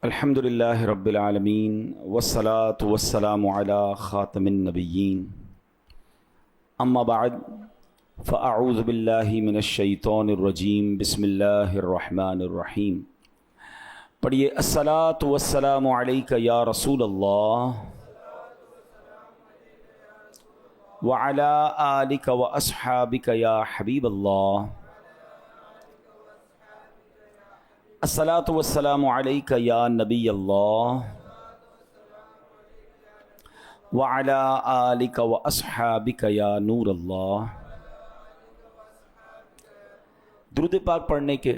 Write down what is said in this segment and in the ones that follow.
الحمد للہ رب العالمین والصلاة والسلام علی خاتم النبیین اما بعد فاعوذ باللہ من الشیطان الرجیم بسم اللہ الرحمن الرحیم۔ پڑھیے الصلاة والسلام علیک یا رسول اللہ وعلی آلک واصحابک یا حبیب اللہ۔ الصلاۃ والسلام علیک یا نبی اللہ وعلی آلک واصحابک یا نور اللہ۔ درود پاک پڑھنے کے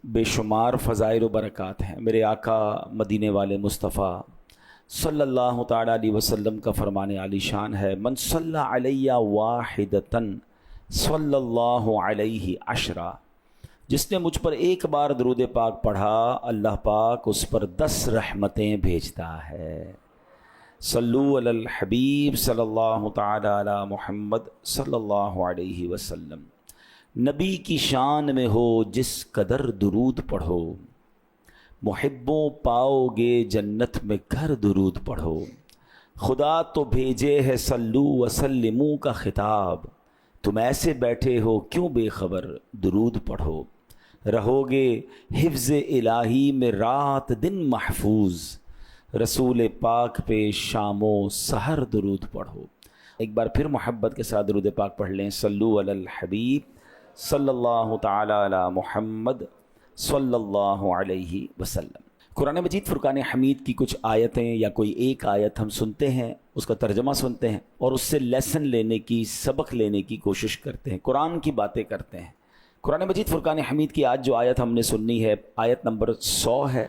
بے شمار فضائل و برکات ہیں۔ میرے آقا مدینے والے مصطفیٰ صلی اللہ تعالیٰ علیہ وسلم کا فرمان عالی شان ہے، من صلی علیہ واحدۃ صلی اللہ علیہ عشرہ، جس نے مجھ پر ایک بار درود پاک پڑھا اللہ پاک اس پر 10 رحمتیں بھیجتا ہے۔ صلو علی الحبیب صلی اللہ تعالی علی محمد صلی اللہ علیہ وسلم۔ نبی کی شان میں ہو جس قدر درود پڑھو، محبوں پاؤ گے جنت میں گھر درود پڑھو۔ خدا تو بھیجے ہے صلو وسلموا کا خطاب، تم ایسے بیٹھے ہو کیوں بے خبر درود پڑھو۔ رہو گے حفظ الہی میں رات دن محفوظ، رسول پاک پہ شام و سحر درود پڑھو۔ ایک بار پھر محبت کے ساتھ درود پاک پڑھ لیں، صلو علی الحبیب صلی اللہ تعالی علی محمد صلی اللہ علیہ وسلم۔ قرآن مجید فرقان حمید کی کچھ آیتیں یا کوئی ایک آیت ہم سنتے ہیں، اس کا ترجمہ سنتے ہیں اور اس سے لیسن لینے کی، سبق لینے کی کوشش کرتے ہیں، قرآن کی باتیں کرتے ہیں۔ قرآن مجید فرقان حمید کی آج جو آیت ہم نے سننی ہے، آیت نمبر 100 ہے،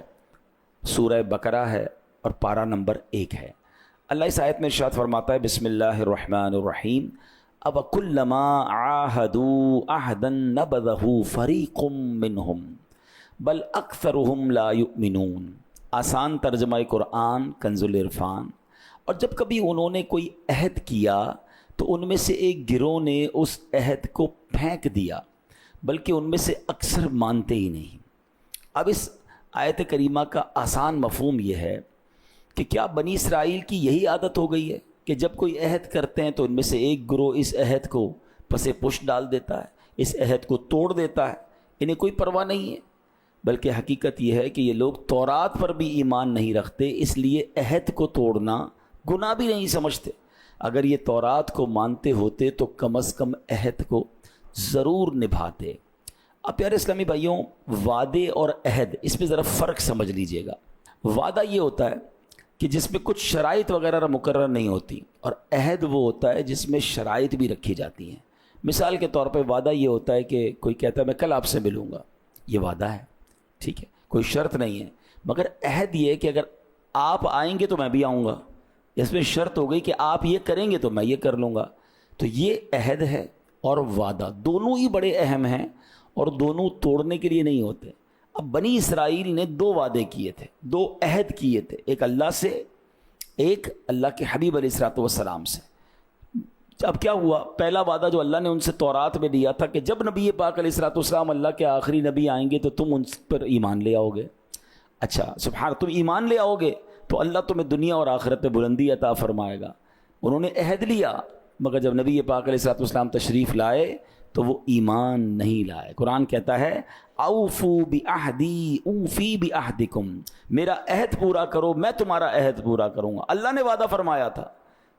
سورہ بقرہ ہے اور پارہ نمبر 1 ہے۔ اللہ اس آیت میں ارشاد فرماتا ہے، بسم اللہ الرحمن الرحیم، اب کلما عاہدوا عہدا نبذہ فریق منہم بل اکثرہم لا یؤمنون۔ آسان ترجمہ قرآن کنز العرفان۔ اور جب کبھی انہوں نے کوئی عہد کیا تو ان میں سے ایک گروہ نے اس عہد کو پھینک دیا، بلکہ ان میں سے اکثر مانتے ہی نہیں۔ اب اس آیت کریمہ کا آسان مفہوم یہ ہے کہ کیا بنی اسرائیل کی یہی عادت ہو گئی ہے کہ جب کوئی عہد کرتے ہیں تو ان میں سے ایک گروہ اس عہد کو پس پش ڈال دیتا ہے، اس عہد کو توڑ دیتا ہے، انہیں کوئی پرواہ نہیں ہے؟ بلکہ حقیقت یہ ہے کہ یہ لوگ تورات پر بھی ایمان نہیں رکھتے، اس لیے عہد کو توڑنا گناہ بھی نہیں سمجھتے۔ اگر یہ تورات کو مانتے ہوتے تو کم از کم عہد کو ضرور نبھاتے۔ اب پیارے اسلامی بھائیوں، وعدے اور عہد، اس میں ذرا فرق سمجھ لیجئے گا۔ وعدہ یہ ہوتا ہے کہ جس میں کچھ شرائط وغیرہ مقرر نہیں ہوتی، اور عہد وہ ہوتا ہے جس میں شرائط بھی رکھی جاتی ہیں۔ مثال کے طور پہ وعدہ یہ ہوتا ہے کہ کوئی کہتا ہے میں کل آپ سے ملوں گا، یہ وعدہ ہے، ٹھیک ہے، کوئی شرط نہیں ہے۔ مگر عہد یہ ہے کہ اگر آپ آئیں گے تو میں بھی آؤں گا، اس میں شرط ہو گئی کہ آپ یہ کریں گے تو میں یہ کر لوں گا۔ تو یہ عہد ہے اور وعدہ دونوں ہی بڑے اہم ہیں اور دونوں توڑنے کے لیے نہیں ہوتے۔ اب بنی اسرائیل نے 2 وعدے کیے تھے، 2 عہد کیے تھے، ایک اللہ سے، ایک اللہ کے حبیب علیہ الصلوۃ والسلام سے۔ اب کیا ہوا؟ پہلا وعدہ جو اللہ نے ان سے تورات میں دیا تھا کہ جب نبی پاک علیہ الصلوۃ والسلام اللہ کے آخری نبی آئیں گے تو تم ان پر ایمان لے آؤ گے۔ اچھا سبحان، تم ایمان لے آؤ گے تو اللہ تمہیں دنیا اور آخرت میں بلندی عطا فرمائے گا۔ انہوں نے عہد لیا، مگر جب نبی پاک علیہ الصلوۃ والسلام تشریف لائے تو وہ ایمان نہیں لائے۔ قرآن کہتا ہے اوفو بعہدی اوفی بعہدکم، میرا عہد پورا کرو، میں تمہارا عہد پورا کروں گا۔ اللہ نے وعدہ فرمایا تھا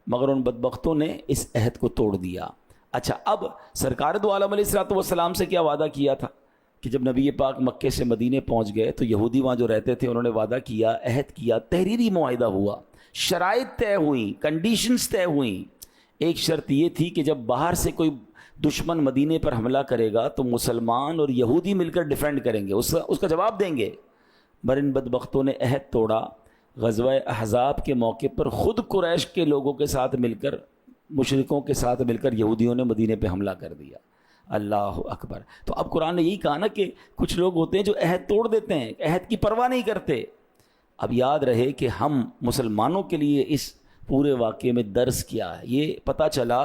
مگر ان بدبختوں نے اس عہد کو توڑ دیا۔ اچھا، اب سرکار دو عالم علیہ الصلوۃ والسلام سے کیا وعدہ کیا تھا کہ جب نبی پاک مکے سے مدینے پہنچ گئے تو یہودی وہاں جو رہتے تھے انہوں نے وعدہ کیا، عہد کیا، تحریری معاہدہ ہوا، شرائط طے ہوئیں، کنڈیشنز طے ہوئیں۔ ایک شرط یہ تھی کہ جب باہر سے کوئی دشمن مدینے پر حملہ کرے گا تو مسلمان اور یہودی مل کر ڈیفینڈ کریں گے، اس کا جواب دیں گے۔ مگر ان بدبختوں نے عہد توڑا۔ غزوہ احزاب کے موقع پر خود قریش کے لوگوں کے ساتھ مل کر، مشرکوں کے ساتھ مل کر یہودیوں نے مدینے پہ حملہ کر دیا۔ اللہ اکبر۔ تو اب قرآن نے یہی کہا نا کہ کچھ لوگ ہوتے ہیں جو عہد توڑ دیتے ہیں، عہد کی پرواہ نہیں کرتے۔ اب یاد رہے کہ ہم مسلمانوں کے لیے اس پورے واقعے میں درس کیا ہے؟ یہ پتہ چلا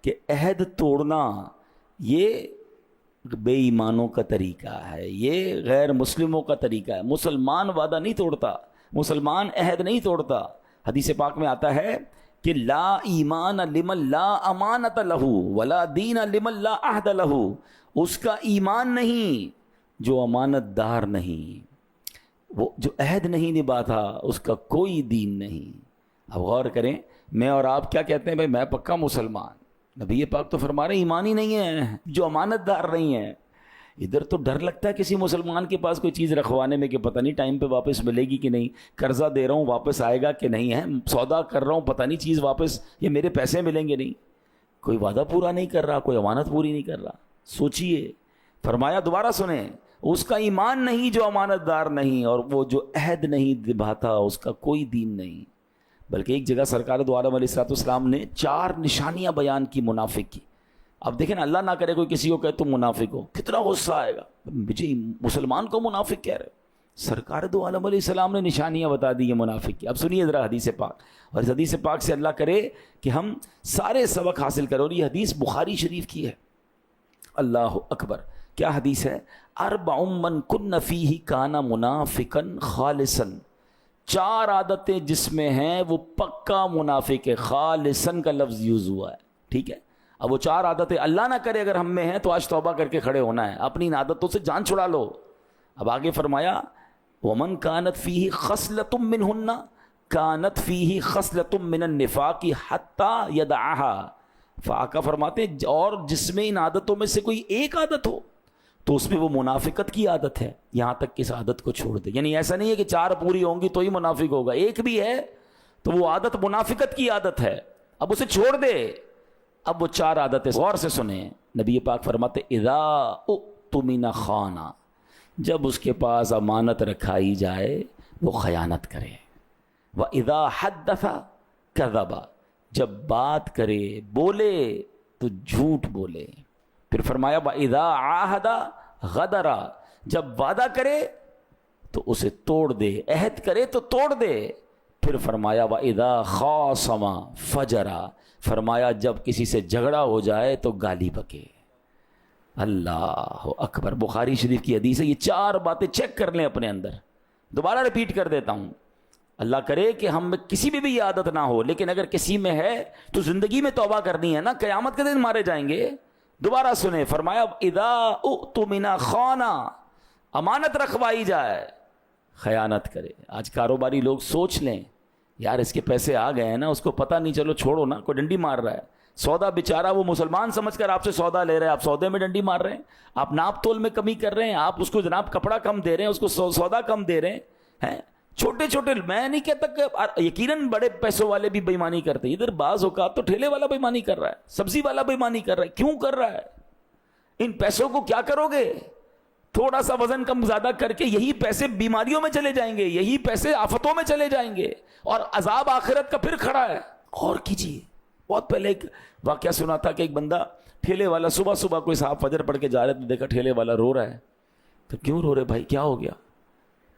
کہ عہد توڑنا یہ بے ایمانوں کا طریقہ ہے، یہ غیر مسلموں کا طریقہ ہے۔ مسلمان وعدہ نہیں توڑتا، مسلمان عہد نہیں توڑتا. حدیث پاک میں آتا ہے کہ لا ایمان لمن لا امانت لہ ولا دین لمن لا عہد لہ. اس کا ایمان نہیں جو امانت دار نہیں, وہ جو عہد نہیں نبھاتا اس کا کوئی دین نہیں. اب غور کریں, میں اور آپ کیا کہتے ہیں, بھائی میں پکا مسلمان. نبی پاک تو فرما رہے ہیں ایمان ہی نہیں ہے جو امانت دار نہیں ہے. ادھر تو ڈر لگتا ہے کسی مسلمان کے پاس کوئی چیز رکھوانے میں کہ پتہ نہیں ٹائم پہ واپس ملے گی کہ نہیں, قرضہ دے رہا ہوں واپس آئے گا کہ نہیں ہے, سودا کر رہا ہوں پتہ نہیں چیز واپس, یہ میرے پیسے ملیں گے نہیں. کوئی وعدہ پورا نہیں کر رہا, کوئی امانت پوری نہیں کر رہا. سوچئے, فرمایا دوبارہ سنیں, اس کا ایمان نہیں جو امانت دار نہیں, اور وہ جو عہد نہیں نبھاتا اس کا کوئی دین نہیں. بلکہ ایک جگہ سرکار دو عالم علیہ السلام نے 4 نشانیاں بیان کی منافق کی. اب دیکھیں نا, اللہ نہ کرے کوئی کسی کو کہے تم منافق ہو, کتنا غصہ آئے گا, مجھے مسلمان کو منافق کہہ رہے. سرکار دو عالم علیہ السلام نے نشانیاں بتا دی یہ منافق کی. اب سنیے ذرا حدیث پاک, اور اس حدیث پاک سے اللہ کرے کہ ہم سارے سبق حاصل کریں. اور یہ حدیث بخاری شریف کی ہے. اللہ اکبر, کیا حدیث ہے؟ 4 من کن فیہ کان منافقا خالصا. 4 عادتیں جس میں ہیں وہ پکا منافق ہے. خالصا کا لفظ یوز ہوا ہے, ٹھیک ہے. اب وہ 4 عادتیں اللہ نہ کرے اگر ہم میں ہیں تو آج توبہ کر کے کھڑے ہونا ہے, اپنی ان عادتوں سے جان چھڑا لو. اب آگے فرمایا ومن کانت فیہ خصلۃ منہن کانت فیہ خصلۃ من النفاق حتی یدعها. فآقا فرماتے ہیں اور جس میں ان عادتوں میں سے کوئی ایک عادت ہو تو اس میں وہ منافقت کی عادت ہے, یہاں تک کہ اس عادت کو چھوڑ دے. یعنی ایسا نہیں ہے کہ 4 پوری ہوں گی تو ہی منافق ہوگا, ایک بھی ہے تو وہ عادت منافقت کی عادت ہے, اب اسے چھوڑ دے. اب وہ 4 عادتیں غور سے سنیں. نبی پاک فرماتے اذا اؤتمن خان, جب اس کے پاس امانت رکھائی جائے وہ خیانت کرے. وَإِذَا حَدَّثَ كَذَبَ, جب بات کرے بولے تو جھوٹ بولے. پھر فرمایا وَإِذَا عَاهَدَ غَدَرَ, جب وعدہ کرے تو اسے توڑ دے, عہد کرے تو توڑ دے. پھر فرمایا وَإِذَا خَاصَمَ فَجَرَ, فرمایا جب کسی سے جھگڑا ہو جائے تو گالی بکے. اللہ اکبر, بخاری شریف کی حدیث ہے. یہ 4 باتیں چیک کر لیں اپنے اندر. دوبارہ ریپیٹ کر دیتا ہوں, اللہ کرے کہ ہم میں کسی بھی یہ عادت نہ ہو, لیکن اگر کسی میں ہے تو زندگی میں توبہ کرنی ہے نا, قیامت کے دن مارے جائیں گے. دوبارہ سنیں, فرمایا اذا اؤتمن خانا, امانت رکھوائی جائے خیانت کرے. آج کاروباری لوگ سوچ لیں یار اس کے پیسے آ گئے ہیں نا, اس کو پتہ نہیں, چلو چھوڑو نا, کوئی ڈنڈی مار رہا ہے. سودا بیچارہ وہ مسلمان سمجھ کر آپ سے سودا لے رہے ہیں, آپ سودے میں ڈنڈی مار رہے ہیں, آپ ناپ تول میں کمی کر رہے ہیں, آپ اس کو جناب کپڑا کم دے رہے ہیں, اس کو سودا کم دے رہے ہیں. چھوٹے چھوٹے, میں نہیں کہتا کہ یقیناً بڑے پیسوں والے بھی بےمانی کرتے, ادھر بعض اوقات تو ٹھیلے والا بےمانی کر رہا ہے, سبزی والا بےمانی کر رہا ہے. کیوں کر رہا ہے؟ ان پیسوں کو کیا کرو گے؟ تھوڑا سا وزن کم زیادہ کر کے یہی پیسے بیماریوں میں چلے جائیں گے, یہی پیسے آفتوں میں چلے جائیں گے, اور عذاب آخرت کا پھر کھڑا ہے. اور کیجیے. بہت پہلے ایک واقعہ سنا تھا کہ ایک بندہ ٹھیلے والا صبح صبح کوئی صاحب فجر پڑھ کے جا رہے تو دیکھا ٹھیلے والا رو رہا ہے. تو کیوں رو رہے بھائی, کیا ہو گیا؟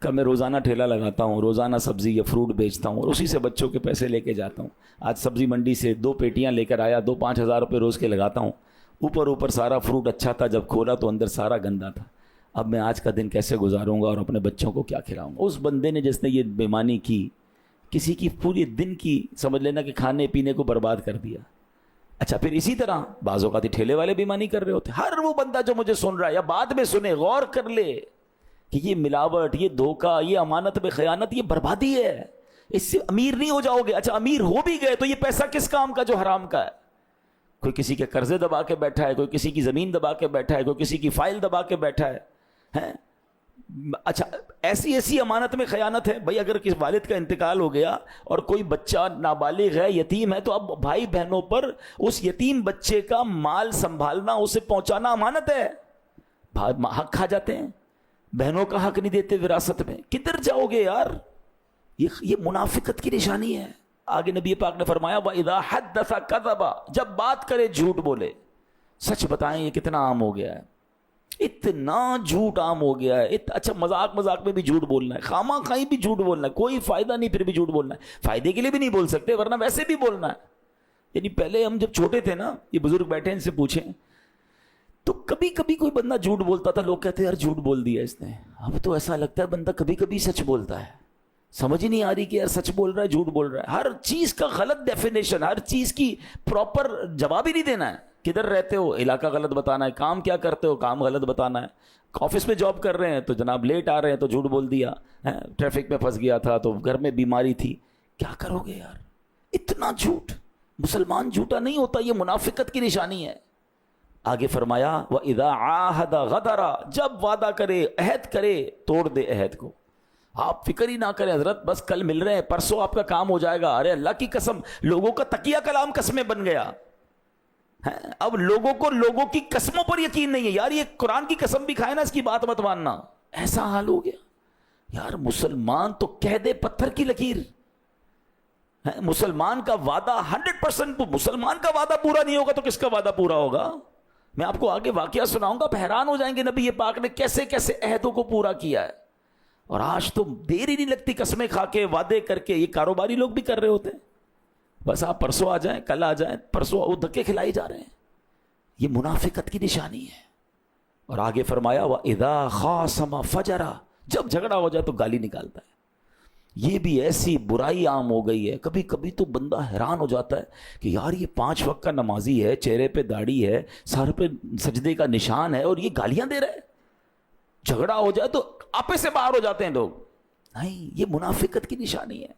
کہ میں روزانہ ٹھیلا لگاتا ہوں, روزانہ سبزی یا فروٹ بیچتا ہوں اور اسی سے بچوں کے پیسے لے کے جاتا ہوں. آج سبزی منڈی سے 2 پیٹیاں لے کر آیا, 2-5 ہزار روپے روز کے لگاتا ہوں. اوپر سارا فروٹ اچھا تھا, جب کھولا تو اندر سارا گندا تھا. اب میں آج کا دن کیسے گزاروں گا اور اپنے بچوں کو کیا کھلاؤں گا؟ اس بندے نے جس نے یہ بےمانی کی, کسی کی پوری دن کی سمجھ لینا کہ کھانے پینے کو برباد کر دیا. اچھا پھر اسی طرح بعض اوقات ٹھیلے والے بےمانی کر رہے ہوتے. ہر وہ بندہ جو مجھے سن رہا ہے یا بعد میں سنے, غور کر لے کہ یہ ملاوٹ, یہ دھوکہ, یہ امانت میں خیانت, یہ بربادی ہے. اس سے امیر نہیں ہو جاؤ گے. اچھا امیر ہو بھی گئے تو یہ پیسہ کس کام کا جو حرام کا ہے؟ کوئی کسی کے قرضے دبا کے بیٹھا ہے, کوئی کسی کی زمین دبا کے بیٹھا ہے, کوئی کسی کی فائل دبا کے بیٹھا ہے. اچھا ایسی امانت میں خیانت ہے. بھائی اگر کسی والد کا انتقال ہو گیا اور کوئی بچہ نابالغ ہے, یتیم ہے, تو اب بھائی بہنوں پر اس یتیم بچے کا مال سنبھالنا, اسے پہنچانا امانت ہے. حق کھا جاتے ہیں, بہنوں کا حق نہیں دیتے وراثت میں. کدھر جاؤ گے یار؟ یہ منافقت کی نشانی ہے. آگے نبی پاک نے فرمایا وَإِذَا حَدَّثَ كَذَبَ, جب بات کرے جھوٹ بولے. سچ بتائیں یہ کتنا عام ہو گیا ہے, اتنا جھوٹ عام ہو گیا ہے. اچھا مذاق میں بھی جھوٹ بولنا ہے, خواہ خواہی بھی جھوٹ بولنا ہے, کوئی فائدہ نہیں پھر بھی جھوٹ بولنا ہے. فائدے کے لیے بھی نہیں بول سکتے ورنہ ویسے بھی بولنا ہے. یعنی پہلے ہم جب چھوٹے تھے نا, یہ بزرگ بیٹھے ان سے پوچھیں, تو کبھی کبھی کوئی بندہ جھوٹ بولتا تھا, لوگ کہتے ہیں یار جھوٹ بول دیا اس نے. اب تو ایسا لگتا ہے بندہ کبھی کبھی سچ بولتا ہے. سمجھ ہی نہیں آ رہی کہ یار سچ بول رہا ہے جھوٹ بول رہا ہے. ہر چیز کا غلط ڈیفینیشن, ہر چیز کی پراپر جواب ہی نہیں دینا ہے. کدھر رہتے ہو, علاقہ غلط بتانا ہے. کام کیا کرتے ہو, کام غلط بتانا ہے. آفس میں جاب کر رہے ہیں تو جناب لیٹ آ رہے ہیں تو جھوٹ بول دیا. ٹریفک میں پھنس گیا تھا تو گھر میں بیماری تھی. کیا کرو گے یار, اتنا جھوٹ. مسلمان جھوٹا نہیں ہوتا, یہ منافقت کی نشانی ہے. آگے فرمایا وَإِذَا عَاهَدَ غَدَرَ, جب وعدہ کرے, عہد کرے, توڑ دے عہد کو. آپ فکر ہی نہ کریں حضرت, بس کل مل رہے ہیں, پرسوں آپ کا کام ہو جائے گا. ارے اللہ کی قسم, لوگوں کا تقیہ کلام قسمیں بن گیا. اب لوگوں کو لوگوں کی قسموں پر یقین نہیں ہے. یار یہ قرآن کی قسم بھی کھائے نا, اس کی بات مت ماننا. ایسا حال ہو گیا یار. مسلمان تو کہہ دے پتھر کی لکیر. مسلمان کا وعدہ 100%, مسلمان کا وعدہ پورا نہیں ہوگا تو کس کا وعدہ پورا ہوگا؟ میں آپ کو آگے واقعہ سناؤں گا, آپ حیران ہو جائیں گے نبی پاک نے کیسے کیسے عہدوں کو پورا کیا ہے. اور آج تو دیر ہی نہیں لگتی, قسمیں کھا کے وعدے کر کے. یہ کاروباری لوگ بھی کر رہے ہوتے ہیں, بس آپ پرسوں آ جائیں, کل آ جائیں, پرسوں وہ دھکے کھلائی جا رہے ہیں. یہ منافقت کی نشانی ہے. اور آگے فرمایا وَإِذَا خَاصَمَ فَجَرَ, جب جھگڑا ہو جائے تو گالی نکالتا ہے. یہ بھی ایسی برائی عام ہو گئی ہے. کبھی کبھی تو بندہ حیران ہو جاتا ہے کہ یار یہ 5 وقت کا نمازی ہے, چہرے پہ داڑھی ہے, سر پہ سجدے کا نشان ہے, اور یہ گالیاں دے رہا ہے. جھگڑا ہو جائے تو آپے سے باہر ہو جاتے ہیں لوگ. نہیں, یہ منافقت کی نشانی ہے.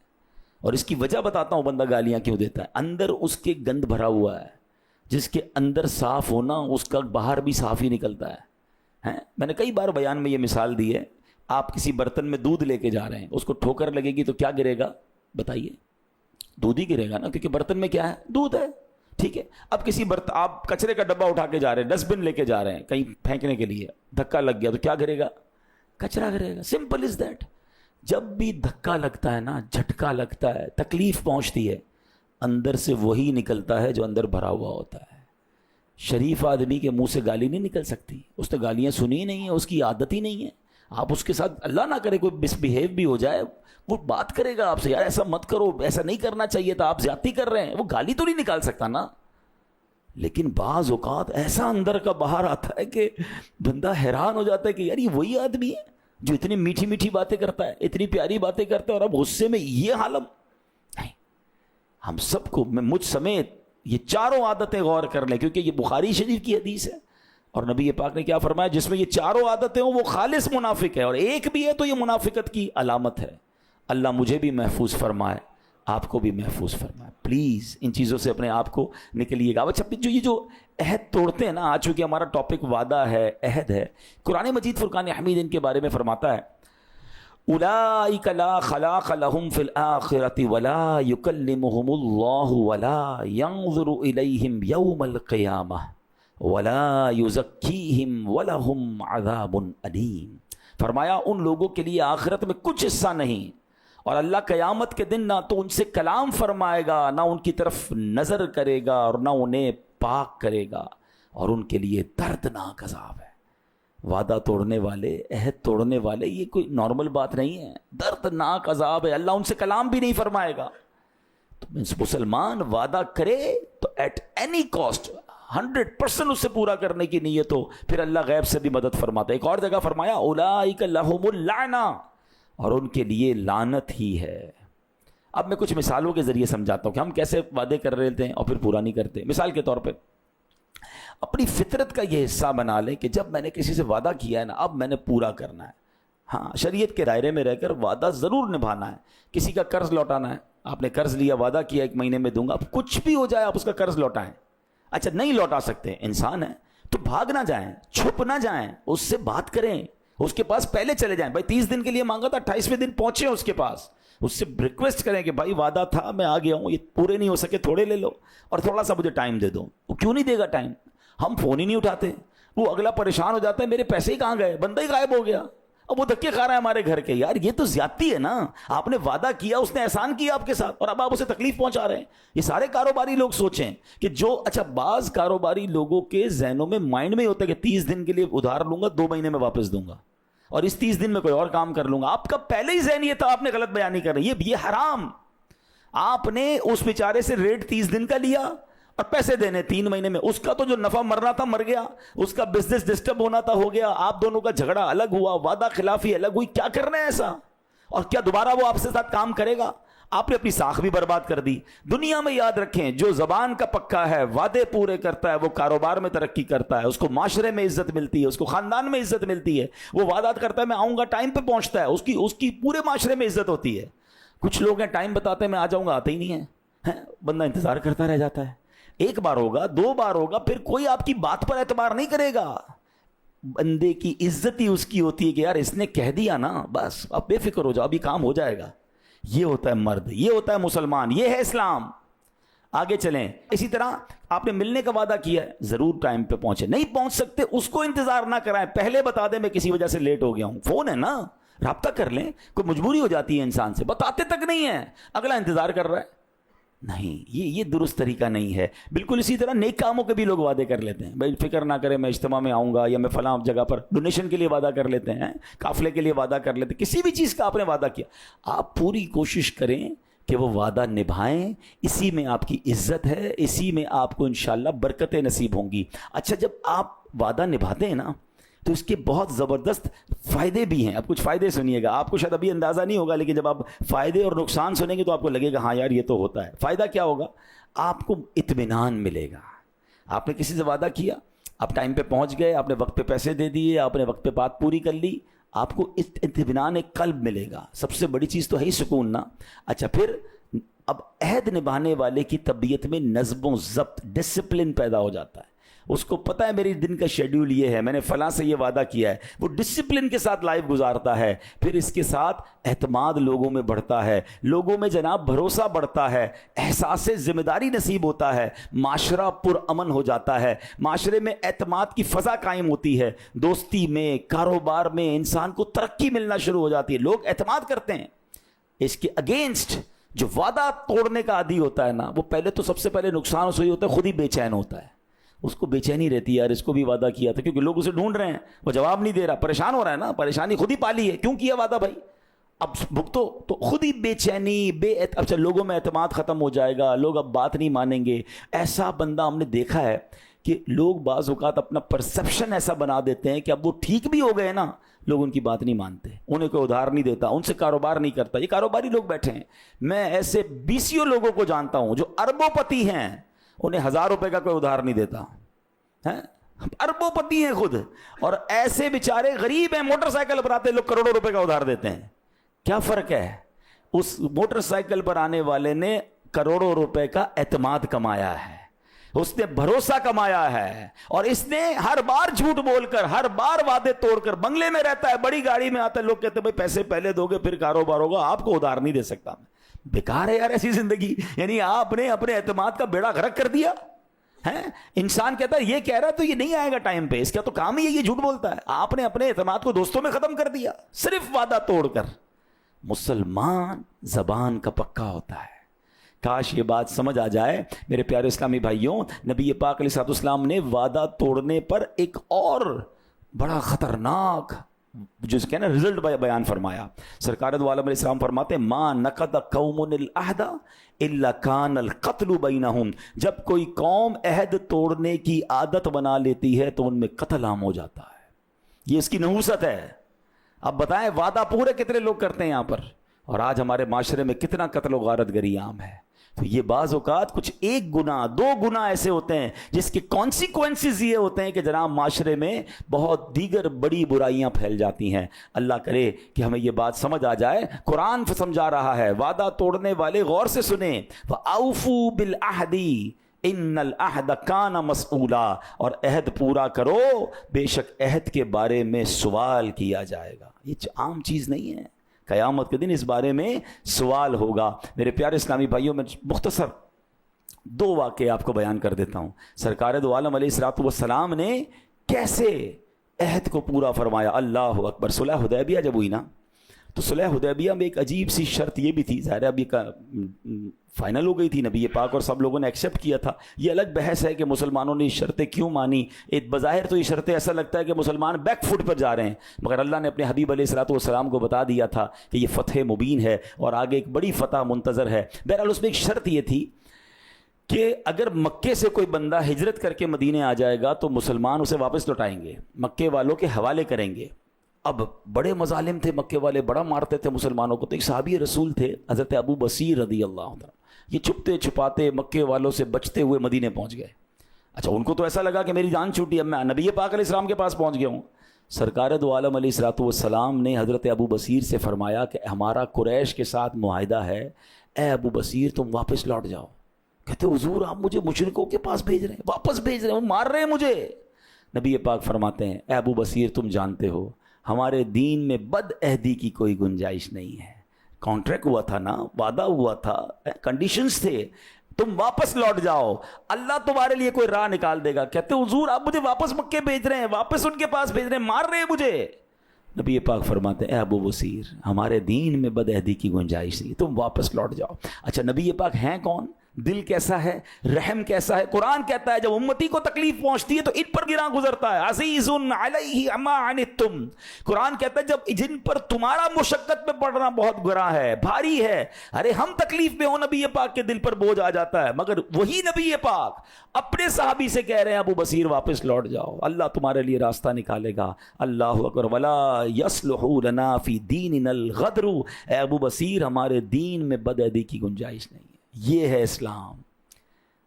اور اس کی وجہ بتاتا ہوں بندہ گالیاں کیوں دیتا ہے. اندر اس کے گند بھرا ہوا ہے. جس کے اندر صاف ہونا, اس کا باہر بھی صاف ہی نکلتا ہے. میں نے کئی بار بیان میں یہ مثال دی ہے. آپ کسی برتن میں دودھ لے کے جا رہے ہیں, اس کو ٹھوکر لگے گی تو کیا گرے گا بتائیے؟ دودھ ہی گرے گا نا, کیونکہ برتن میں کیا ہے, دودھ ہے. ٹھیک ہے, اب کسی برتن, آپ کچرے کا ڈبہ اٹھا کے جا رہے ہیں, ڈسٹ بن لے کے جا رہے ہیں کہیں پھینکنے کے لیے, دھکا لگ گیا تو کیا گرے گا؟ کچرا گرے گا. Simple is that. جب بھی دھکا لگتا ہے نا, جھٹکا لگتا ہے, تکلیف پہنچتی ہے, اندر سے وہی نکلتا ہے جو اندر بھرا ہوا ہوتا ہے. شریف آدمی کے منہ سے گالی نہیں نکل سکتی. اس نے گالیاں سنی ہی نہیں ہیں, اس کی عادت ہی نہیں ہے. آپ اس کے ساتھ اللہ نہ کرے کوئی مس بیہیو بھی ہو جائے, وہ بات کرے گا آپ سے, یار ایسا مت کرو, ایسا نہیں کرنا چاہیے تھا, آپ زیادتی کر رہے ہیں. وہ گالی تو نہیں نکال سکتا نا. لیکن بعض اوقات ایسا اندر کا باہر آتا ہے کہ بندہ حیران ہو جاتا ہے کہ یار یہ وہی آدمی ہے جو اتنی میٹھی میٹھی باتیں کرتا ہے, اتنی پیاری باتیں کرتا ہے, اور اب غصے میں یہ حالم. نہیں, ہم سب کو, میں مجھ سمیت, یہ چاروں عادتیں غور کر لیں, کیونکہ یہ بخاری شریف کی حدیث ہے. اور نبی پاک نے کیا فرمایا, جس میں یہ چاروں عادتیں ہوں وہ خالص منافق ہے, اور ایک بھی ہے تو یہ منافقت کی علامت ہے. اللہ مجھے بھی محفوظ فرمائے, آپ کو بھی محفوظ فرمائے. پلیز ان چیزوں سے اپنے آپ کو نکلیے گا. اچھا, جو یہ جو عہد توڑتے ہیں نا, آج چونکہ ہمارا ٹاپک وعدہ ہے, عہد ہے, قرآن مجید فرقان حمید ان کے بارے میں فرماتا ہے اولئک لا خلاق لهم فی الآخرۃ ولا یکلمهم اللہ ولا ینظر الیہم یوم القیامہ ولا یزکیہم ولہم عذاب علیم. فرمایا ان لوگوں کے لیے آخرت میں کچھ حصہ نہیں, اور اللہ قیامت کے دن نہ تو ان سے کلام فرمائے گا, نہ ان کی طرف نظر کرے گا, اور نہ انہیں پاک کرے گا, اور ان کے لیے دردناک عذاب ہے. وعدہ توڑنے والے, عہد توڑنے والے, یہ کوئی نارمل بات نہیں ہے, دردناک عذاب ہے. اللہ ان سے کلام بھی نہیں فرمائے گا. تو مسلمان وعدہ کرے تو ایٹ اینی کاسٹ 100% اسے پورا کرنے کی نیت ہو, پھر اللہ غیب سے بھی مدد فرماتا ہے. ایک اور جگہ فرمایا اولئک لہم اللعنہ, اور ان کے لیے لعنت ہی ہے. اب میں کچھ مثالوں کے ذریعے سمجھاتا ہوں کہ ہم کیسے وعدے کر رہے تھے اور پھر پورا نہیں کرتے. مثال کے طور پہ اپنی فطرت کا یہ حصہ بنا لیں کہ جب میں نے کسی سے وعدہ کیا ہے نا, اب میں نے پورا کرنا ہے. ہاں, شریعت کے دائرے میں رہ کر وعدہ ضرور نبھانا ہے. کسی کا قرض لوٹانا ہے, آپ نے قرض لیا, وعدہ کیا 1 مہینے میں دوں گا, اب کچھ بھی ہو جائے آپ اس کا قرض لوٹائیں. اچھا نہیں لوٹا سکتے, انسان ہے تو بھاگ نہ جائیں, چھپ نہ جائیں, اس سے بات کریں, اس کے پاس پہلے چلے جائیں. بھائی 30 دن کے لیے مانگا تھا, 28ویں دن پہنچے اس کے پاس, اس سے ریکویسٹ کریں کہ بھائی وعدہ تھا, میں آ گیا ہوں, یہ پورے نہیں ہو سکے, تھوڑے لے لو, اور تھوڑا سا مجھے ٹائم دے دو. وہ کیوں نہیں دے گا ٹائم؟ ہم فون ہی نہیں اٹھاتے, وہ اگلا پریشان ہو جاتا ہے, میرے پیسے ہی کہاں گئے, بندہ ہی غائب ہو گیا, اب وہ دھکے کھا رہا ہے ہمارے گھر کے. یار یہ تو زیادتی ہے نا, آپ نے وعدہ کیا, اس نے احسان کیا آپ کے ساتھ, اور اب آپ اسے تکلیف پہنچا رہے ہیں. یہ سارے کاروباری لوگ سوچیں کہ جو, اچھا بعض کاروباری لوگوں کے ذہنوں میں, مائنڈ میں ہوتا ہے کہ 30 دن کے لیے ادھار لوں گا, 2 مہینے میں واپس دوں گا, اور اس 30 دن میں کوئی اور کام کر لوں گا. آپ کا پہلے ہی ذہن یہ تھا, آپ نے غلط بیانی کر رہی ہے, یہ حرام. آپ نے اس بیچارے سے ریٹ 30 دن کا لیا اور پیسے دینے 3 مہینے میں, اس کا تو جو نفع مرنا تھا مر گیا, اس کا بزنس ڈسٹرب ہونا تھا ہو گیا, آپ دونوں کا جھگڑا الگ ہوا, وعدہ خلافی الگ ہوئی. کیا کرنا ہے ایسا؟ اور کیا دوبارہ وہ آپ سے ساتھ کام کرے گا؟ آپ نے اپنی ساکھ بھی برباد کر دی. دنیا میں یاد رکھیں، جو زبان کا پکا ہے، وعدے پورے کرتا ہے، وہ کاروبار میں ترقی کرتا ہے، اس کو معاشرے میں عزت ملتی ہے، اس کو خاندان میں عزت ملتی ہے. وہ وعدہ کرتا ہے میں آؤں گا، ٹائم پہ پہنچتا ہے، اس کی پورے معاشرے میں عزت ہوتی ہے. کچھ لوگ ہیں ٹائم بتاتے ہیں میں آ جاؤں گا، آتے ہی نہیں ہیں. بندہ انتظار کرتا رہ جاتا ہے. ایک بار ہوگا، دو بار ہوگا، پھر کوئی آپ کی بات پر اعتبار نہیں کرے گا. بندے کی عزت ہی اس کی ہوتی ہے کہ یار اس نے کہہ دیا نا، بس آپ بے فکر ہو جاؤ، ابھی کام ہو جائے گا. یہ ہوتا ہے مرد، یہ ہوتا ہے مسلمان، یہ ہے اسلام. آگے چلیں. اسی طرح آپ نے ملنے کا وعدہ کیا ہے، ضرور ٹائم پہ پہنچے. نہیں پہنچ سکتے اس کو انتظار نہ کرائیں، پہلے بتا دیں میں کسی وجہ سے لیٹ ہو گیا ہوں. فون ہے نا، رابطہ کر لیں. کوئی مجبوری ہو جاتی ہے انسان سے، بتاتے تک نہیں ہے، اگلا انتظار کر رہا ہے. نہیں، یہ درست طریقہ نہیں ہے. بالکل اسی طرح نیک کاموں کے بھی لوگ وعدے کر لیتے ہیں. بھائی فکر نہ کریں، میں اجتماع میں آؤں گا، یا میں فلاں جگہ پر ڈونیشن کے لیے وعدہ کر لیتے ہیں، قافلے کے لیے وعدہ کر لیتے ہیں. کسی بھی چیز کا آپ نے وعدہ کیا، آپ پوری کوشش کریں کہ وہ وعدہ نبھائیں. اسی میں آپ کی عزت ہے، اسی میں آپ کو انشاءاللہ برکتیں نصیب ہوں گی. اچھا، جب آپ وعدہ نبھاتے ہیں نا تو اس کے بہت زبردست فائدے بھی ہیں. اب کچھ فائدے سنیے گا، آپ کو شاید ابھی اندازہ نہیں ہوگا، لیکن جب آپ فائدے اور نقصان سنیں گے تو آپ کو لگے گا ہاں یار یہ تو ہوتا ہے. فائدہ کیا ہوگا؟ آپ کو اطمینان ملے گا. آپ نے کسی سے وعدہ کیا، آپ ٹائم پہ پہنچ گئے، آپ نے وقت پہ پیسے دے دیے، آپ نے وقت پہ بات پوری کر لی، آپ کو اطمینان ایک قلب ملے گا. سب سے بڑی چیز تو ہے ہی سکون نا. اچھا، پھر اب عہد نبھانے والے کی طبیعت میں نظم و ضبط، ڈسپلن پیدا ہو جاتا ہے. اس کو پتہ ہے میری دن کا شیڈیول یہ ہے، میں نے فلاں سے یہ وعدہ کیا ہے. وہ ڈسپلن کے ساتھ لائف گزارتا ہے. پھر اس کے ساتھ اعتماد لوگوں میں بڑھتا ہے، لوگوں میں جناب بھروسہ بڑھتا ہے، احساس ذمہ داری نصیب ہوتا ہے، معاشرہ پرامن ہو جاتا ہے، معاشرے میں اعتماد کی فضا قائم ہوتی ہے، دوستی میں، کاروبار میں انسان کو ترقی ملنا شروع ہو جاتی ہے، لوگ اعتماد کرتے ہیں. اس کے اگینسٹ جو وعدہ توڑنے کا عادی ہوتا ہے نا، وہ پہلے تو سب سے پہلے نقصان اس کو یہ ہوتا ہے، خود ہی بے چین ہوتا ہے. اس کو بے چینی رہتی ہے، یار اس کو بھی وعدہ کیا تھا، کیونکہ لوگ اسے ڈھونڈ رہے ہیں، وہ جواب نہیں دے رہا، پریشان ہو رہا ہے نا. پریشانی خود ہی پالی ہے، کیوں کیا وعدہ بھائی؟ اب بھگتو. تو خود ہی بے چینی، اچھا لوگوں میں اعتماد ختم ہو جائے گا، لوگ اب بات نہیں مانیں گے. ایسا بندہ ہم نے دیکھا ہے کہ لوگ بعض اوقات اپنا پرسپشن ایسا بنا دیتے ہیں کہ اب وہ ٹھیک بھی ہو گئے نا، لوگ ان کی بات نہیں مانتے، انہیں کوئی ادھار نہیں دیتا، ان سے کاروبار نہیں کرتا. یہ کاروباری لوگ بیٹھے ہیں. میں ایسے بیسیوں لوگوں کو جانتا ہوں جو اربوں پتی ہیں، انہیں 1000 روپے کا کوئی ادھار نہیں دیتا. اربوں پتی ہیں خود، اور ایسے بیچارے غریب ہیں، موٹر سائیکل پر آتے لوگ کروڑوں روپے کا ادھار دیتے ہیں. کیا فرق ہے؟ اس موٹر سائیکل پر آنے والے نے کروڑوں روپے کا اعتماد کمایا ہے، اس نے بھروسہ کمایا ہے، اور اس نے ہر بار جھوٹ بول کر، ہر بار وعدے توڑ کر، بنگلے میں رہتا ہے، بڑی گاڑی میں آتا ہے، لوگ کہتے ہیں بھائی پیسے پہلے دو گے پھر کاروبار ہوگا، آپ کو ادھار نہیں دے سکتا میں. بیکار ہے یار ایسی زندگی. یعنی آپ نے اپنے اعتماد کا بیڑا غرق کر دیا ہے. انسان کہتا ہے یہ کہہ رہا ہے تو یہ نہیں آئے گا ٹائم پہ، اس کا تو کام ہی ہے یہ جھوٹ بولتا ہے. آپ نے اپنے اعتماد کو دوستوں میں ختم کر دیا صرف وعدہ توڑ کر. مسلمان زبان کا پکا ہوتا ہے. کاش یہ بات سمجھ آ جائے میرے پیارے اسلامی بھائیوں. نبی پاک علیہ السلام نے وعدہ توڑنے پر ایک اور بڑا خطرناک جو اس کے نا رزلٹ بیان فرمایا. سرکار دو عالم علیہ السلام فرماتے ہیں ما نقض قوم العہد الا کان القتل بینہم. جب کوئی قوم عہد توڑنے کی عادت بنا لیتی ہے تو ان میں قتل عام ہو جاتا ہے. یہ اس کی نحوست ہے. اب بتائیں وعدہ پورے کتنے لوگ کرتے ہیں یہاں پر، اور آج ہمارے معاشرے میں کتنا قتل و غارت گری عام ہے. تو یہ بعض اوقات کچھ ایک گناہ دو گناہ ایسے ہوتے ہیں جس کے کانسیکوینسز یہ ہوتے ہیں کہ جناب معاشرے میں بہت دیگر بڑی برائیاں پھیل جاتی ہیں. اللہ کرے کہ ہمیں یہ بات سمجھ آ جائے. قرآن سمجھا رہا ہے وعدہ توڑنے والے غور سے سنیں. وَأَوْفُوا بِالْعَهْدِ ان العہد کان مسئولا. اور عہد پورا کرو، بے شک عہد کے بارے میں سوال کیا جائے گا. یہ عام چیز نہیں ہے، قیامت کے دن اس بارے میں سوال ہوگا. میرے پیارے اسلامی بھائیوں، میں مختصر 2 واقعے آپ کو بیان کر دیتا ہوں. سرکار دو عالم علیہ الصلوۃ والسلام نے کیسے عہد کو پورا فرمایا. اللہ اکبر. صلح حدیبیہ جب ہوئی نا، تو صلح حدیبیہ میں ایک عجیب سی شرط یہ بھی تھی. ظاہر اب یہ فائنل ہو گئی تھی، نبی پاک اور سب لوگوں نے ایکسیپٹ کیا تھا. یہ الگ بحث ہے کہ مسلمانوں نے یہ شرطیں کیوں مانی. ایک بظاہر تو یہ شرطیں ایسا لگتا ہے کہ مسلمان بیک فٹ پر جا رہے ہیں، مگر اللہ نے اپنے حبیب علیہ الصلوۃ والسلام کو بتا دیا تھا کہ یہ فتح مبین ہے اور آگے ایک بڑی فتح منتظر ہے. بہرحال اس میں ایک شرط یہ تھی کہ اگر مکے سے کوئی بندہ ہجرت کر کے مدینے آ جائے گا تو مسلمان اسے واپس لوٹائیں گے، مکے والوں کے حوالے کریں گے. اب بڑے مظالم تھے مکے والے، بڑا مارتے تھے مسلمانوں کو. تو ایک صحابی رسول تھے حضرت ابو بصیر رضی اللہ عنہ، یہ چھپتے چھپاتے مکے والوں سے بچتے ہوئے مدینے پہنچ گئے. اچھا ان کو تو ایسا لگا کہ میری جان چھوٹی، اب میں نبی پاک علیہ السلام کے پاس پہنچ گیا ہوں. سرکار دو عالم علیہ الصلوۃ والسلام نے حضرت ابو بصیر سے فرمایا کہ ہمارا قریش کے ساتھ معاہدہ ہے، اے ابو بصیر تم واپس لوٹ جاؤ. کہتے حضور آپ مجھے مشرکوں کے پاس بھیج رہے ہیں، واپس بھیج رہے ہیں، وہ مار رہے ہیں مجھے. نبی پاک فرماتے ہیں اے ابو بصیر تم جانتے ہو ہمارے دین میں بد عہدی کی کوئی گنجائش نہیں ہے. کانٹریکٹ ہوا تھا نا، وعدہ ہوا تھا، کنڈیشنز تھے، تم واپس لوٹ جاؤ، اللہ تمہارے لیے کوئی راہ نکال دے گا. کہتے حضور آپ مجھے واپس مکے بھیج رہے ہیں، واپس ان کے پاس بھیج رہے ہیں، مار رہے ہیں مجھے. نبی پاک فرماتے ہیں اے ابو بصیر ہمارے دین میں بد عہدی کی گنجائش نہیں، تم واپس لوٹ جاؤ. اچھا نبی پاک ہیں کون؟ دل کیسا ہے، رحم کیسا ہے. قرآن کہتا ہے جب امتی کو تکلیف پہنچتی ہے تو ان پر گراں گزرتا ہے، عزیز علیہ ما عنتم. قرآن کہتا ہے جب جن پر تمہارا مشقت میں پڑنا بہت گراں ہے، بھاری ہے، ارے ہم تکلیف میں ہوں نبی پاک کے دل پر بوجھ آ جاتا ہے. مگر وہی نبی پاک اپنے صحابی سے کہہ رہے ہیں ابو بصیر واپس لوٹ جاؤ، اللہ تمہارے لیے راستہ نکالے گا. اللہ اکبر. ولا یصلح لنا فی دیننا الغدر. اے ابو بصیر ہمارے دین میں بد عہدی کی گنجائش نہیں. یہ ہے اسلام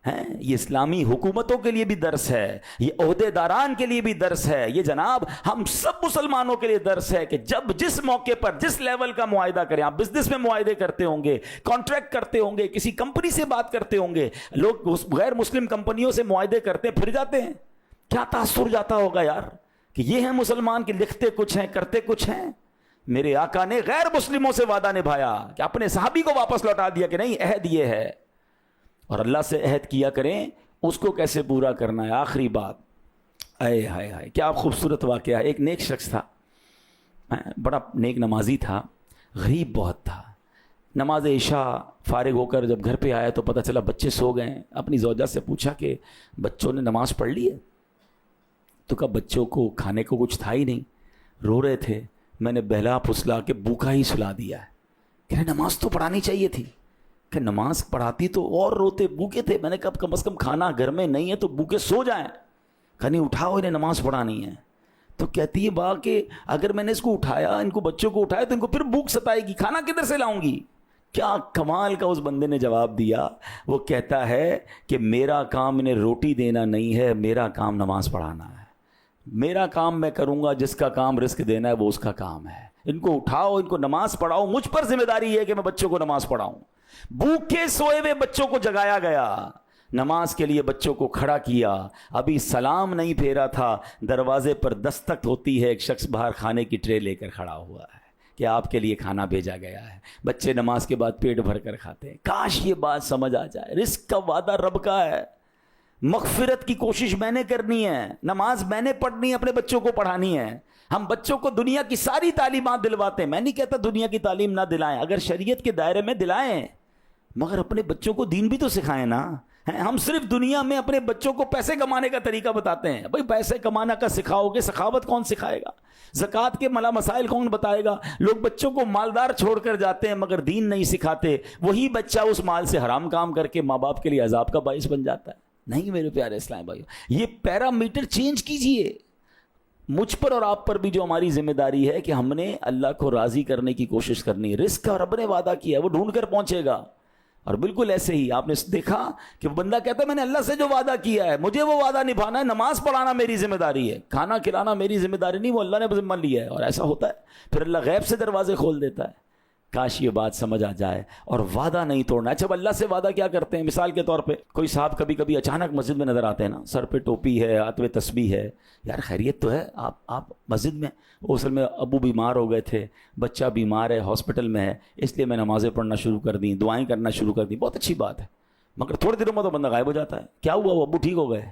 ہے، یہ اسلامی حکومتوں کے لیے بھی درس ہے، یہ عہدے داران کے لیے بھی درس ہے، یہ جناب ہم سب مسلمانوں کے لیے درس ہے کہ جب جس موقع پر جس لیول کا معاہدہ کریں. آپ بزنس میں معاہدے کرتے ہوں گے، کانٹریکٹ کرتے ہوں گے، کسی کمپنی سے بات کرتے ہوں گے، لوگ غیر مسلم کمپنیوں سے معاہدے کرتے پھر جاتے ہیں، کیا تاثر جاتا ہوگا یار کہ یہ ہیں مسلمان کہ لکھتے کچھ ہیں کرتے کچھ ہیں. میرے آقا نے غیر مسلموں سے وعدہ نبھایا کہ اپنے صحابی کو واپس لوٹا دیا کہ نہیں عہد یہ ہے، اور اللہ سے عہد کیا کریں اس کو کیسے پورا کرنا ہے. آخری بات، اے ہائے ہائے کیا خوبصورت واقعہ ہے. ایک نیک شخص تھا، بڑا نیک نمازی تھا، غریب بہت تھا. نماز عشاء فارغ ہو کر جب گھر پہ آیا تو پتہ چلا بچے سو گئے ہیں. اپنی زوجہ سے پوچھا کہ بچوں نے نماز پڑھ لی ہے؟ تو کہا بچوں کو کھانے کو کچھ تھا ہی نہیں، رو رہے تھے، میں نے بہلا پھسلا کے بھوکا ہی سلا دیا ہے. کہ نماز تو پڑھانی چاہیے تھی. کہ نماز پڑھاتی تو اور روتے، بھوکے تھے. میں نے کہا کم از کم کھانا گھر میں نہیں ہے تو بھوکے سو جائیں. کہ نہیں اٹھاؤ انہیں نماز پڑھانی ہے. تو کہتی ہے با کہ اگر میں نے اس کو اٹھایا، ان کو بچوں کو اٹھایا تو ان کو پھر بھوک ستائے گی، کھانا کدھر سے لاؤں گی. کیا کمال کا اس بندے نے جواب دیا. وہ کہتا ہے کہ میرا کام انہیں روٹی دینا نہیں ہے، میرا کام نماز پڑھانا ہے. میرا کام میں کروں گا، جس کا کام رزق دینا ہے وہ اس کا کام ہے. ان کو اٹھاؤ، ان کو نماز پڑھاؤ، مجھ پر ذمہ داری ہے کہ میں بچوں کو نماز پڑھاؤں. بھوکے سوئے ہوئے بچوں کو جگایا گیا، نماز کے لیے بچوں کو کھڑا کیا. ابھی سلام نہیں پھیرا تھا، دروازے پر دستک ہوتی ہے، ایک شخص باہر کھانے کی ٹرے لے کر کھڑا ہوا ہے کہ آپ کے لیے کھانا بھیجا گیا ہے. بچے نماز کے بعد پیٹ بھر کر کھاتے ہیں. کاش یہ بات سمجھ آ جائے، رزق کا وعدہ رب کا ہے، مغفرت کی کوشش میں نے کرنی ہے، نماز میں نے پڑھنی ہے، اپنے بچوں کو پڑھانی ہے. ہم بچوں کو دنیا کی ساری تعلیمات دلواتے ہیں. میں نہیں کہتا دنیا کی تعلیم نہ دلائیں، اگر شریعت کے دائرے میں دلائیں، مگر اپنے بچوں کو دین بھی تو سکھائیں نا. ہم صرف دنیا میں اپنے بچوں کو پیسے کمانے کا طریقہ بتاتے ہیں. بھائی پیسے کمانا کا سکھاؤ گے، سخاوت کون سکھائے گا؟ زکوٰۃ کے مسائل کون بتائے گا؟ لوگ بچوں کو مالدار چھوڑ کر جاتے ہیں مگر دین نہیں سکھاتے. وہی بچہ اس مال سے حرام کام کر کے ماں باپ کے لیے عذاب کا باعث بن جاتا ہے. نہیں میرے پیارے اسلام بھائیو، یہ پیرامیٹر چینج کیجئے. مجھ پر اور آپ پر بھی جو ہماری ذمہ داری ہے کہ ہم نے اللہ کو راضی کرنے کی کوشش کرنی ہے. رزق کا رب نے وعدہ کیا ہے، وہ ڈھونڈ کر پہنچے گا. اور بالکل ایسے ہی آپ نے دیکھا کہ وہ بندہ کہتا ہے میں نے اللہ سے جو وعدہ کیا ہے مجھے وہ وعدہ نبھانا ہے، نماز پڑھانا میری ذمہ داری ہے، کھانا کھلانا میری ذمہ داری نہیں، وہ اللہ نے ذمہ لیا ہے. اور ایسا ہوتا ہے پھر اللہ غیب سے دروازے کھول دیتا ہے. کاش یہ بات سمجھ آ جائے اور وعدہ نہیں توڑنا. اچھا اللہ سے وعدہ کیا کرتے ہیں؟ مثال کے طور پہ کوئی صاحب کبھی کبھی اچانک مسجد میں نظر آتے ہیں نا، سر پہ ٹوپی ہے، ہاتھ میں تسبیح ہے. یار خیریت تو ہے؟ آپ مسجد میں، وہ اصل میں ابو بیمار ہو گئے تھے، بچہ بیمار ہے، ہاسپٹل میں ہے، اس لیے میں نمازیں پڑھنا شروع کر دیں، دعائیں کرنا شروع کر دیں. بہت اچھی بات ہے، مگر تھوڑے دنوں میں تو بندہ غائب ہو جاتا ہے. کیا ہوا؟ وہ ابو ٹھیک ہو گئے.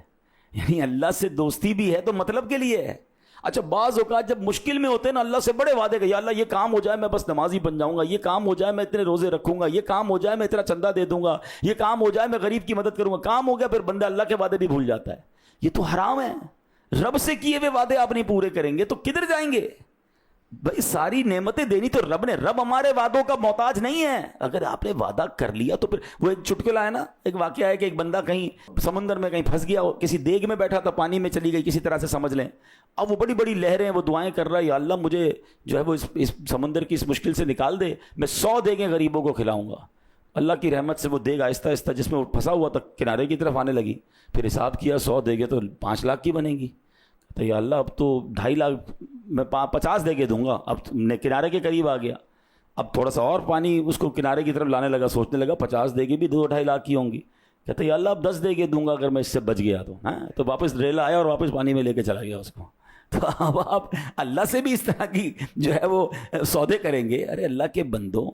یعنی اللہ سے دوستی بھی ہے تو مطلب کے لیے ہے. اچھا بعض اوقات جب مشکل میں ہوتے ہیں نا، اللہ سے بڑے وعدے کہ یا اللہ یہ کام ہو جائے میں بس نمازی بن جاؤں گا، یہ کام ہو جائے میں اتنے روزے رکھوں گا، یہ کام ہو جائے میں اتنا چندہ دے دوں گا، یہ کام ہو جائے میں غریب کی مدد کروں گا. کام ہو گیا پھر بندہ اللہ کے وعدے بھی بھول جاتا ہے. یہ تو حرام ہے. رب سے کیے ہوئے وعدے آپ نہیں پورے کریں گے تو کدھر جائیں گے؟ بھائی ساری نعمتیں دینی تو رب نے، رب ہمارے وعدوں کا محتاج نہیں ہے. اگر آپ نے وعدہ کر لیا تو پھر وہ ایک چٹکلا ہے نا، ایک واقعہ ہے کہ ایک بندہ کہیں سمندر میں کہیں پھنس گیا، کسی دیگ میں بیٹھا تھا، پانی میں چلی گئی کسی طرح سے سمجھ لیں. اب وہ بڑی بڑی لہریں، وہ دعائیں کر رہا ہے، یا اللہ مجھے جو ہے وہ اس سمندر کی اس مشکل سے نکال دے، میں 100 دیگیں غریبوں کو کھلاؤں گا. اللہ کی رحمت سے وہ دیگ آہستہ آہستہ جس میں وہ پھنسا ہوا تھا کنارے کی طرف آنے لگی. پھر حساب کیا 100 دیگیں تو 5 لاکھ کی بنیں گی. تو یا اللہ اب تو 2.5 لاکھ میں 50 دیگیں دوں گا. اب کنارے کے قریب آ گیا، اب تھوڑا سا اور پانی اس کو کنارے کی طرف لانے لگا، سوچنے لگا 50 دیگیں بھی 2-2.5 لاکھ کی ہوں گی. کہتے یا اللہ اب 10 دیگیں دوں گا اگر میں اس سے بچ گیا تو. ہاں تو واپس ریلا آیا اور واپس پانی میں لے کے چلا گیا اس کو. تو اب آپ اللہ سے بھی اس طرح کی جو ہے وہ سودے کریں گے. ارے اللہ کے بندوں،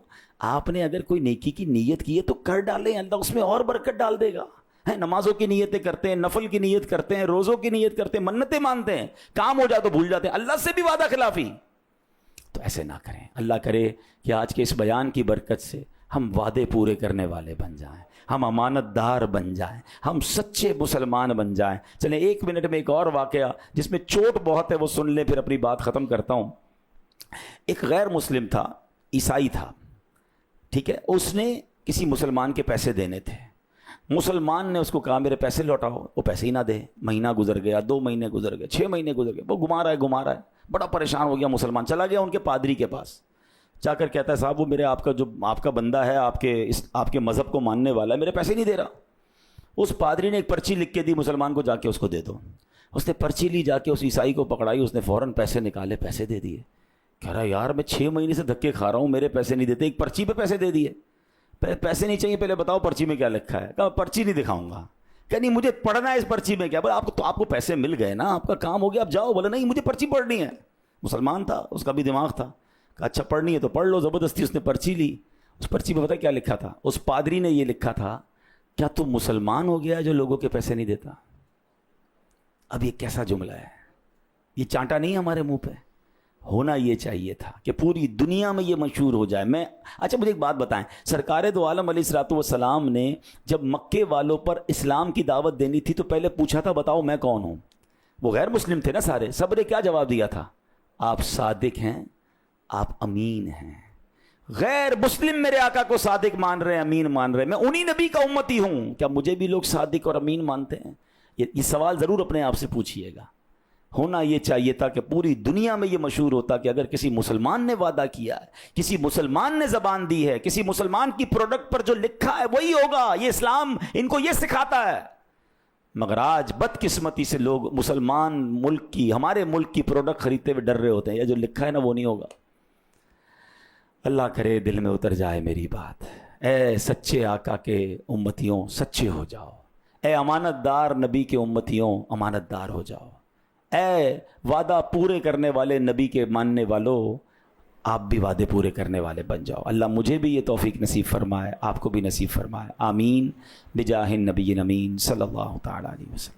آپ نے اگر کوئی نیکی کی نیت کی ہے تو کر ڈالیں، اللہ اس میں اور برکت ڈال دے گا. نمازوں کی نیتیں کرتے ہیں، نفل کی نیت کرتے ہیں، روزوں کی نیت کرتے ہیں، منتیں مانتے ہیں، کام ہو جائے تو بھول جاتے ہیں. اللہ سے بھی وعدہ خلافی. تو ایسے نہ کریں. اللہ کرے کہ آج کے اس بیان کی برکت سے ہم وعدے پورے کرنے والے بن جائیں، ہم امانت دار بن جائیں، ہم سچے مسلمان بن جائیں. چلیں 1 منٹ میں ایک اور واقعہ جس میں چوٹ بہت ہے وہ سن لیں، پھر اپنی بات ختم کرتا ہوں. ایک غیر مسلم تھا، عیسائی تھا، ٹھیک ہے. اس نے کسی مسلمان کے پیسے دینے تھے. مسلمان نے اس کو کہا میرے پیسے لوٹاؤ. وہ پیسے ہی نہ دے. مہینہ گزر گیا، 2 مہینے گزر گئے، 6 مہینے گزر گئے. وہ گھما رہا ہے. بڑا پریشان ہو گیا مسلمان. چلا گیا ان کے پادری کے پاس، جا کر کہتا ہے صاحب وہ میرے آپ کا بندہ ہے، آپ کے مذہب کو ماننے والا ہے، میرے پیسے نہیں دے رہا. اس پادری نے ایک پرچی لکھ کے دی مسلمان کو، جا کے اس کو دے دو. اس نے پرچی لی، جا کے اس عیسائی کو پکڑائی، اس نے فوراً پیسے نکالے، پیسے دے دیے. کہہ رہا یار میں 6 مہینے سے دھکے کھا رہا ہوں، میرے پیسے نہیں دیتے، ایک پرچی پہ پیسے دے دیے. پیسے نہیں چاہیے، پہلے بتاؤ پرچی میں کیا لکھا ہے. کہا پرچی نہیں دکھاؤں گا. کہ نہیں مجھے پڑھنا ہے اس پرچی میں کیا. آپ کو پیسے مل گئے نا، آپ کا کام ہو گیا، آپ جاؤ. بولے نہیں مجھے پرچی پڑھنی ہے. مسلمان تھا، اس کا بھی دماغ تھا. کہا اچھا پڑھنی ہے تو پڑھ لو. زبردستی اس نے پرچی لی. اس پرچی پہ پتہ کیا لکھا تھا؟ اس پادری نے یہ لکھا تھا کیا تو مسلمان ہو گیا جو لوگوں کے پیسے نہیں دیتا. اب یہ کیسا جملہ ہے؟ یہ چانٹا نہیں ہے ہمارے منہ پہ. ہونا یہ چاہیے تھا کہ پوری دنیا میں یہ مشہور ہو جائے. اچھا مجھے ایک بات بتائیں، سرکار دو عالم علیہ الصلوۃ والسلام نے جب مکے والوں پر اسلام کی دعوت دینی تھی تو پہلے پوچھا تھا بتاؤ میں کون ہوں. وہ غیر مسلم تھے نا سارے. سب نے کیا جواب دیا تھا؟ آپ صادق ہیں، آپ امین ہیں. غیر مسلم میرے آقا کو صادق مان رہے ہیں، امین مان رہے ہیں. میں انہی نبی کا امتی ہوں، کیا مجھے بھی لوگ صادق اور امین مانتے ہیں؟ یہ سوال ضرور اپنے آپ سے پوچھئے گا. ہونا یہ چاہیے تھا کہ پوری دنیا میں یہ مشہور ہوتا کہ اگر کسی مسلمان نے وعدہ کیا ہے، کسی مسلمان نے زبان دی ہے، کسی مسلمان کی پروڈکٹ پر جو لکھا ہے وہی ہوگا. یہ اسلام ان کو یہ سکھاتا ہے. مگر آج بدقسمتی سے لوگ مسلمان ملک کی، ہمارے ملک کی پروڈکٹ خریدتے ہوئے ڈر رہے ہوتے ہیں، یا جو لکھا ہے نا وہ نہیں ہوگا. اللہ کرے دل میں اتر جائے میری بات. اے سچے آقا کے امتیوں سچے ہو جاؤ. اے امانت دار نبی کے امتیوں امانت دار ہو جاؤ. اے وعدہ پورے کرنے والے نبی کے ماننے والوں، آپ بھی وعدے پورے کرنے والے بن جاؤ. اللہ مجھے بھی یہ توفیق نصیب فرمائے، آپ کو بھی نصیب فرمائے. آمین بجاہ النبی الامین صلی اللہ تعالی علیہ وسلم.